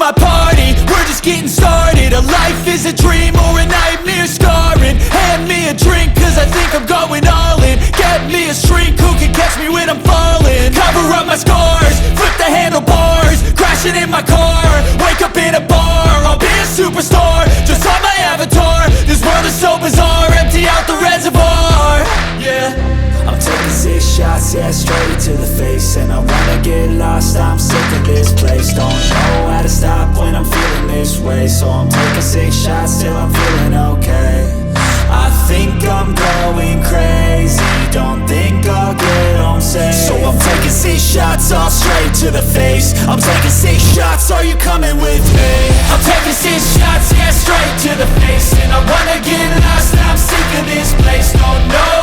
my party, we're just getting started. A life is a dream or a nightmare scarring. Hand me a drink cause I think I'm going all in. Get me a shrink who can catch me when I'm falling. Cover up my scars, flip the handlebars, crashing in my car, wake up in a bar. I'll be a superstar, just on my avatar. This world is so bizarre, empty out the reservoir. Yeah, I'm taking 6 shots, yeah, straight to the face. And I wanna get lost, I'm sick of this place. Don't know how to stop when I'm feeling this way. So I'm taking 6 shots till I'm feeling okay. I think I'm going crazy, don't think I'll get home safe. So I'm taking 6 shots, all straight to the face. I'm taking 6 shots, are you coming with me? I'm taking 6 shots, yeah, straight to the face. And I wanna get lost, I'm sick of this place. Don't know